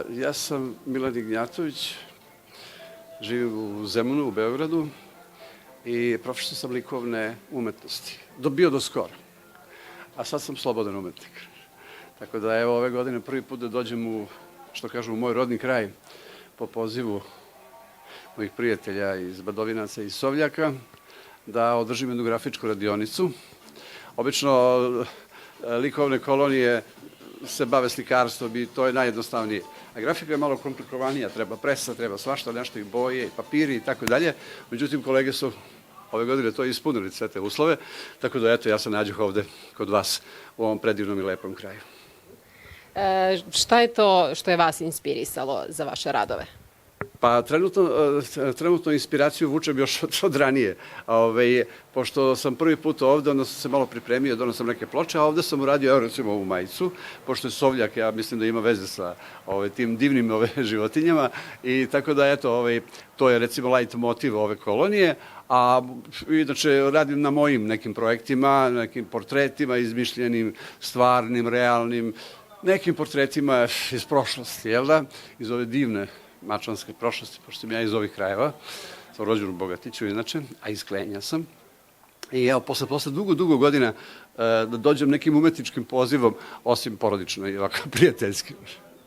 Ja sam Milan Ignjatović, živim u Zemunu, u Beogradu i profesor sam likovne umetnosti. Bio do skoro, a sad sam slobodan umetnik. Tako da evo ove godine prvi put da dođem u, što kažu, u moj rodni kraj po pozivu mojih prijatelja iz Badovinaca i Sovljaka da održim jednu grafičku radionicu. Obično likovne kolonije se bave slikarstvom i to je najjednostavnije. A grafika je malo komplikovanija, treba presa, treba svašta nešto i boje, i papiri i tako dalje. Međutim, kolege su ove godine to ispunili sve te uslove, tako da eto ja se nađuh ovde kod vas u ovom predivnom i lepom kraju. Šta je to što je vas inspirisalo za vaše radove? Pa trenutno inspiraciju vučem još od ranije. Pošto sam prvi put ovde, onda sam se malo pripremio, donao sam neke ploče, a ovde sam uradio, evo recimo ovu majicu, pošto je Sovljak, ja mislim da ima veze sa tim divnim životinjama, i tako da eto, to je recimo light motiv ove kolonije, a inače radim na mojim nekim projektima, nekim portretima izmišljenim, stvarnim, realnim, nekim portretima iz prošlosti, jel da, iz ove divne mačvanske prošlosti, pošto sam ja iz ovih krajeva, sam rođen u Bogatiću inače, a iz Klenja sam. I evo, posle dugo godina da dođem nekim umetničkim pozivom, osim porodično i ovako prijateljskim.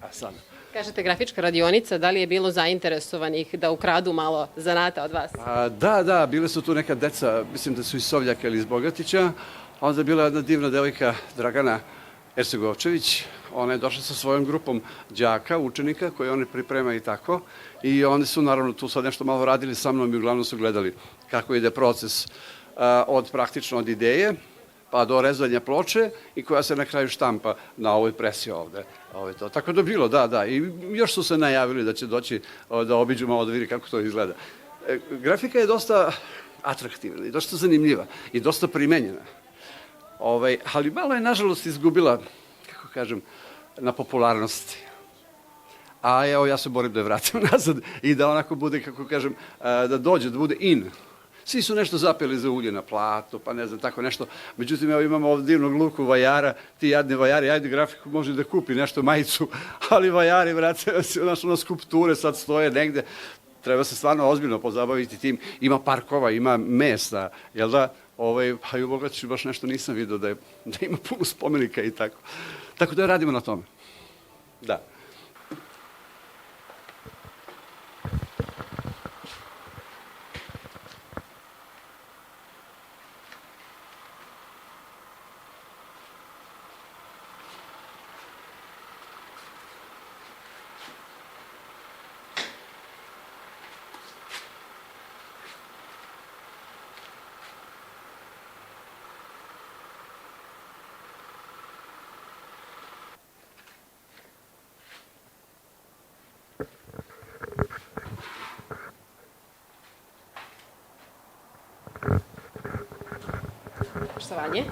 A sada? Kažete grafička radionica, da li je bilo zainteresovanih da ukradu malo zanata od vas? Da, bile su tu neka deca, mislim da su iz Sovljaka ili iz Bogatića, a onda je bila jedna divna devojka Dragana Ercegovčević. Ona je došla sa svojom grupom đaka, učenika, koje one priprema i tako. I oni su naravno tu sad nešto malo radili sa mnom i uglavnom su gledali kako ide proces praktično od ideje pa do rezanja ploče i koja se na kraju štampa na ovoj presi ovde. Tako da je bilo, da. I još su se najavili da će doći da obiđu malo da vidi kako to izgleda. Grafika je dosta atraktivna i dosta zanimljiva i dosta primenjena. Ali malo je, nažalost, izgubila, kako kažem, na popularnosti. A evo, ja se borim da je vratim nazad i da onako bude, kako kažem, da dođe, da bude in. Svi su nešto zapeli za ulje na platu, pa ne znam, tako nešto. Međutim, evo imamo ovdje divnog Luku Vajara, ti jadni vajari, ajde grafiku može da kupi nešto, majicu, ali vajari, vrate, na skulpture sad stoje negde. Treba se stvarno ozbiljno pozabaviti tim. Ima parkova, ima mesta, jel da? Pa i u Bogatiću baš nešto nisam vidio da ima puno spomenika i tako. Tako da radimo na tome. Da. Poštovanje.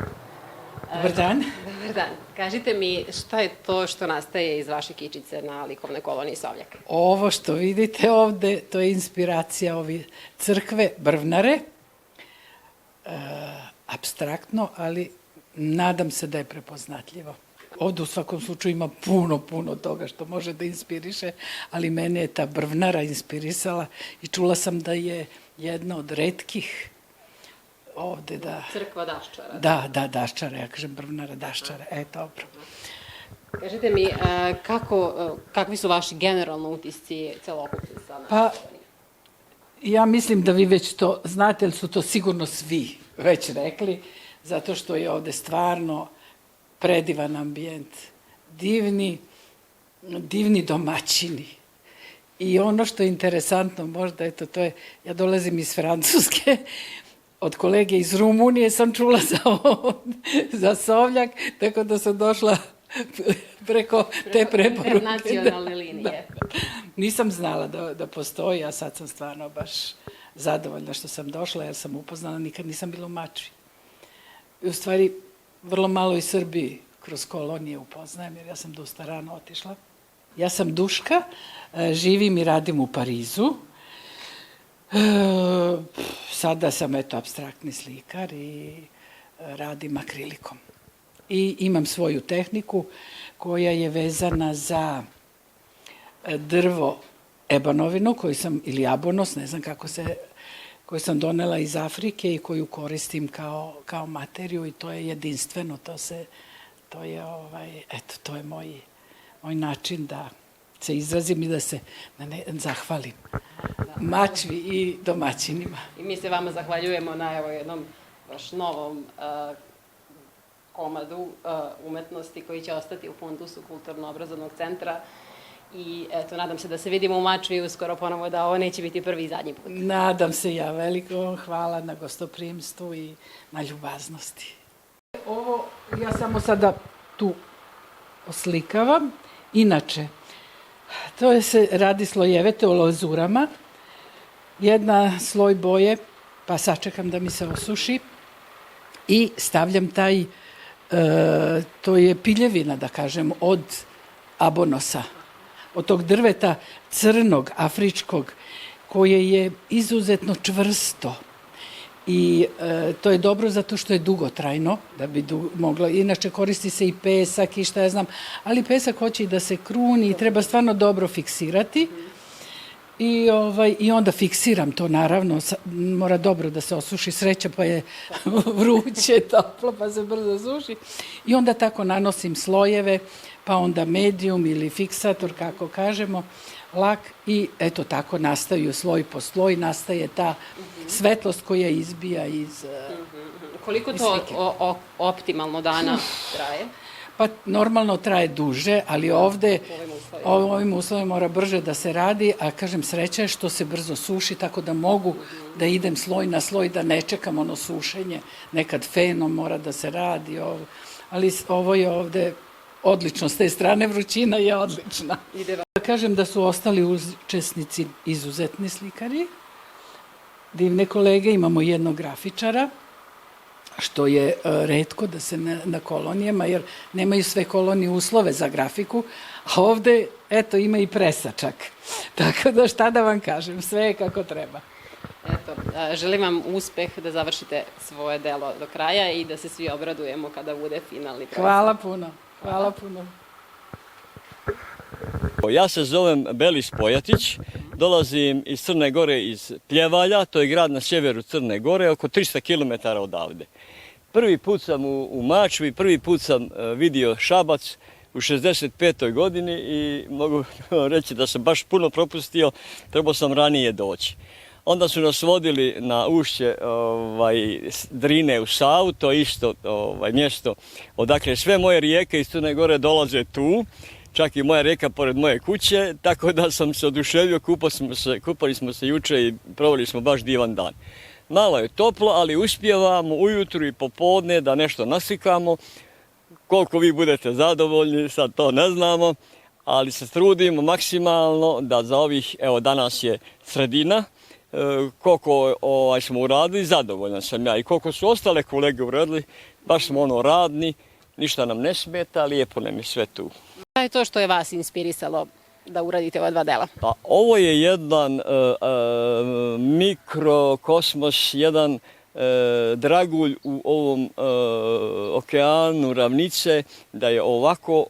Dobar dan. Dobar dan. Kažite mi šta je to što nastaje iz vaše kičice na likovnoj koloniji Sovljak? Ovo što vidite ovde, to je inspiracija ove crkve Brvnare. Apstraktno, ali nadam se da je prepoznatljivo. Ovde u svakom slučaju ima puno toga što može da inspiriše, ali mene je ta Brvnara inspirisala i čula sam da je jedna od retkih ovde da... Crkva Daščara. Da, Daščara, ja kažem Brvnara, Daščara, dobro. Kažite mi, kakvi su vaši generalno utisci celokupni sada? Pa, ja mislim da vi već to znate, ali su to sigurno svi već rekli, zato što je ovde stvarno predivan ambijent, divni domaćini. I ono što je interesantno, možda, eto, to je, ja dolazim iz Francuske, od kolege iz Rumunije sam čula za Sovljak, tako da sam došla preko te preporuke. Internacionalne linije. Nisam znala da postoji, a sad sam stvarno baš zadovoljna što sam došla, jer sam upoznala, nikad nisam bila u Mačvi. i u stvari vrlo malo i Srbiji kroz kolonije upoznajem, jer ja sam dosta rano otišla. Ja sam Duška, živim i radim u Parizu. Sada sam apstraktni slikar i radim akrilikom. I imam svoju tehniku koja je vezana za drvo ebanovinu, ili abonos, ne znam kako se, koju sam donela iz Afrike i koju koristim kao materiju i to je jedinstveno, to je moj način da se izrazim i da se zahvalim mačvi i domaćinima. I mi se vama zahvaljujemo na jednom baš novom komadu umetnosti koji će ostati u fundusu Kulturno-obrazovnog centra. I eto, nadam se da se vidimo u Mačvi uskoro ponovo, da ovo neće biti prvi i zadnji put. Nadam se ja, veliko hvala na gostoprimstvu i na ljubaznosti. Ovo ja samo sada tu oslikavam. Inače, to se radi slojevete o lazurama. Jedna sloj boje, pa sačekam da mi se osuši i stavljam to je piljevina, da kažem, od abonosa, od tog drveta crnog, afričkog, koje je izuzetno čvrsto. I to je dobro zato što je dugotrajno, da bi moglo, inače koristi se i pesak i šta ja znam, ali pesak hoće i da se kruni i treba stvarno dobro fiksirati. I onda fiksiram to, naravno, mora dobro da se osuši, sreća pa je vruće, toplo, pa se brzo suši. I onda tako nanosim slojeve, pa onda medium ili fiksator, kako kažemo, lak i eto tako nastaju sloj po sloj, nastaje ta svetlost koja izbija iz Koliko to optimalno dana traje? Pa normalno traje duže, ali ovde u ovim uslovima mora brže da se radi, a kažem sreća je što se brzo suši, tako da mogu da idem sloj na sloj, da ne čekam ono sušenje, nekad fenom mora da se radi, ali ovo je ovde odlično, s te strane vrućina je odlična. Da kažem da su ostali učesnici izuzetni slikari, divne kolege, imamo jednog grafičara, što je retko da se na kolonijama, jer nemaju sve kolonije uslove za grafiku, a ovde, eto, ima i presačak. Tako da šta da vam kažem, sve je kako treba. Eto, želim vam uspeh da završite svoje delo do kraja i da se svi obradujemo kada bude finalni proizvod. Hvala puno, hvala puno. Ja se zovem Belis Pojatić, dolazim iz Crne Gore, iz Pljevalja, to je grad na sjeveru Crne Gore, oko 300 km odavde. Prvi put sam u Mačvi, prvi put sam vidio Šabac u 65. godini i mogu reći da sam baš puno propustio, trebao sam ranije doći. Onda su nas vodili na ušće Drine u Savu, to je isto mjesto odakle sve moje rijeke iz Crne Gore dolaze tu. Čak i moja rijeka pored moje kuće, tako da sam se oduševio, kupali smo se juče i proveli smo baš divan dan. Malo je toplo, ali uspijevamo ujutru i popodne da nešto naslikamo. Koliko vi budete zadovoljni, sad to ne znamo, ali se trudimo maksimalno da za ovih, evo danas je sredina, koliko smo uradili, zadovoljan sam ja. I koliko su ostale kolege uradili, baš smo radni, ništa nam ne smeta, lijepo nam je sve tu. Šta je to što je vas inspirisalo da uradite ova dva dela? Pa ovo je jedan mikrokosmos, jedan dragulj u ovom okeanu ravnice, da je ovako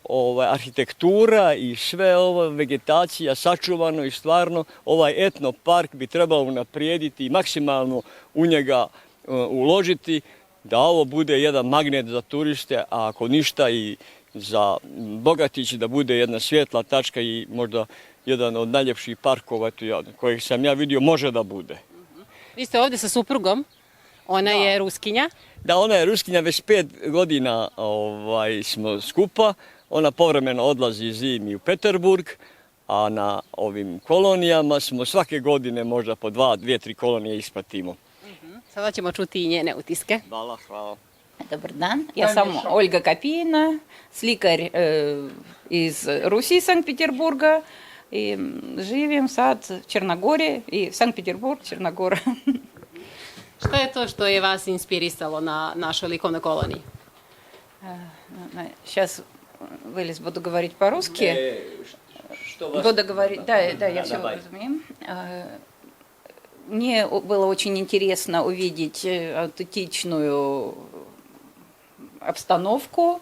arhitektura i sve ova vegetacija sačuvano i stvarno ovaj etno park bi trebalo unaprijediti i maksimalno u njega uložiti, da ovo bude jedan magnet za turiste, a ako ništa i za Bogatić, da bude jedna svjetla tačka i možda jedan od najljepših parkova kojeg sam ja vidio, može da bude. Vi ste ovdje sa suprugom, ona je Ruskinja. Da, ona je Ruskinja, već 5 godina smo skupa, ona povremeno odlazi zimi u Peterburg, a na ovim kolonijama smo svake godine možda po 2-3 kolonije ispratimo. Sada ćemo čuti i njene utiske. Hvala, hvala. Dobar dan, ja sam Olga Kopijina, slikar iz Rusije, Sankt-Peterburga. I živim sad u Črnogori i Sankt-Peterburg, Črnogora. Šta je to što je vas inspirisalo na našoj likovnoj koloniji? Сейчас, Вылез, буду говорить по-русски. Što vas... Буду говорить, да, я все давай. разумею. Мне было очень интересно увидеть аутентичную обстановку,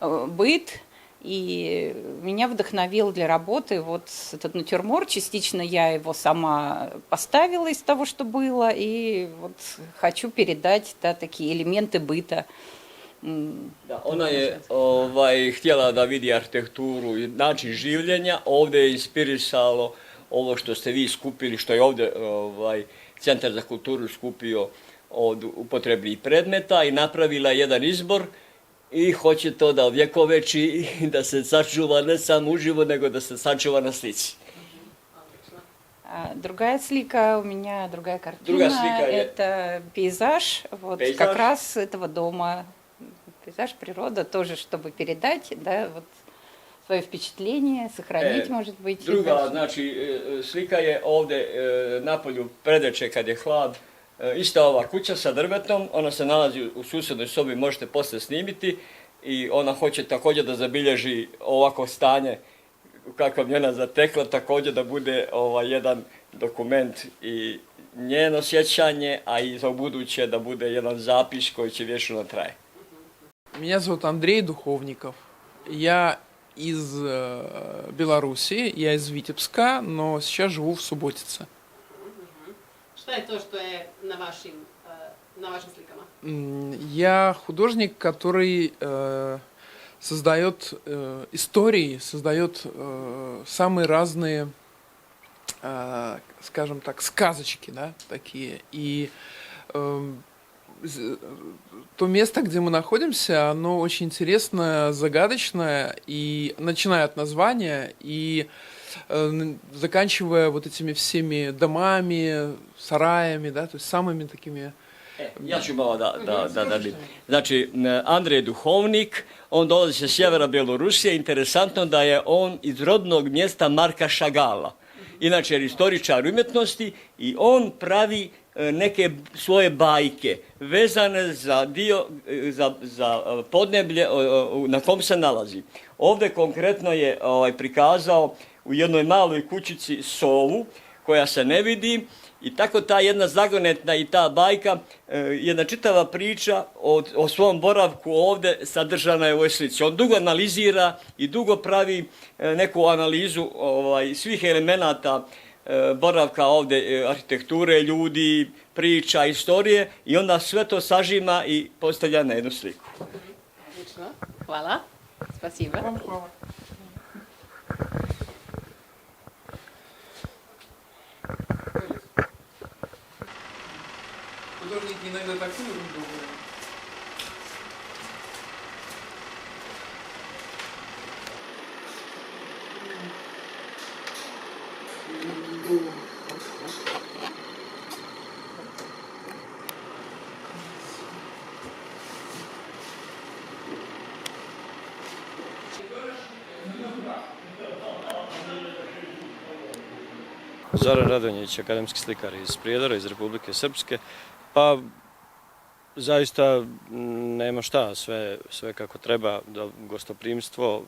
быт, и меня вдохновил для работы вот этот натюрморт. Частично я его сама поставила из того, что было, и вот хочу передать, да, такие элементы быта. Da, ona je htjela da vidi arhitekturu i način življenja. Ovdje je inspirisalo ovo što ste vi skupili, što je ovdje Centar za kulturu skupio od upotrebnih predmeta i napravila jedan izbor i hoće to da vjekoveči i da se sačuva ne samo uživo, nego da se sačuva na slici. Другая слика у меня, другая картина. Другая слика это пейзаж, вот Пейзаж. как раз этого дома. Пейзаж, природа, тоже, чтобы передать, да, вот svoje vpečatlenje, sahraniti, может быть. Druga, znači, slika je ovdje na polju predeče kad je hlad. Ista ova kuća sa drvetom, ona se nalazi u susjednoj sobi, možete poslije snimiti i ona hoće također da zabilježi ovako stanje kako bi ona zatekla, također da bude jedan dokument i njeno sjećanje, a i za buduće da bude jedan zapis koji će vječno traje. Меня зовут Андрей Духовников. Я из Беларуси, я из Витебска, но сейчас живу в Суботице. Šta je to što je na vašim slikama? Я художник, который создает истории, создает самые разные, скажем так, сказочки, да, такие. И то место, где мы находимся, оно очень интересное, загадочное, и начиная от названия и заканчивая вот этими всеми домами, сараями, да, то есть самыми такими... Ja ću malo da bi. Znači, Andrej je duhovnik, on dolazi sa sjevera Bjelorusije. Interesantno da je on iz rodnog mjesta Marka Šagala. Inače je istoričar umjetnosti i on pravi neke svoje bajke vezane za za podneblje na kom se nalazi. Ovdje konkretno je prikazao u jednoj maloj kućici sovu koja se ne vidi i tako ta jedna zagonetna i ta bajka, jedna čitava priča o svom boravku ovdje sadržana je u ovoj slici. On dugo analizira i dugo pravi neku analizu svih elemenata boravka ovdje, arhitekture, ljudi, priča, istorije i onda sve to sažima i postavlja na jednu sliku. Odlično. Hvala. Spasiba. Hvala. Художники иногда такую ерунду говорят. Zoran Radonjić, akademski slikar iz Prijedora, iz Republike Srpske. Pa, zaista nema šta, sve kako treba, gostoprimstvo,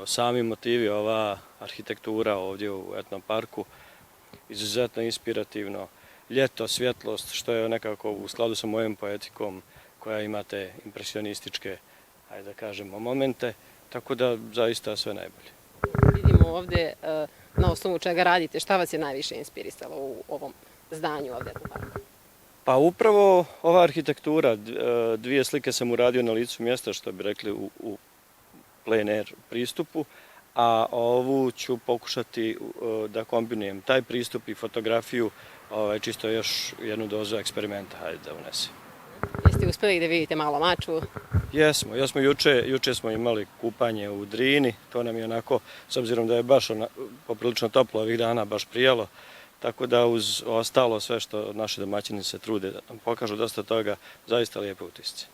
sami motivi, ova arhitektura ovdje u etnom parku, izuzetno inspirativno. Ljeto, svjetlost, što je nekako u skladu sa mojom poetikom koja ima te impresionističke, ajde da kažemo, momente, tako da zaista sve najbolje. Vidimo ovdje na osnovu čega radite, šta vas je najviše inspirisalo u ovom zdanju ovdje na parku? Pa upravo ova arhitektura, dvije slike sam uradio na licu mjesta, što bi rekli u plein air pristupu, a ovu ću pokušati da kombinujem taj pristup i fotografiju, čisto još jednu dozu eksperimenta, hajde da unesem. Jeste uspjeli da vidite malo Mačvu? Jesmo, juče smo imali kupanje u Drini, to nam je onako, s obzirom da je baš poprilično toplo ovih dana, baš prijalo, tako da uz ostalo sve što naši domaćini se trude da nam pokažu dosta toga, zaista lijepe utisci.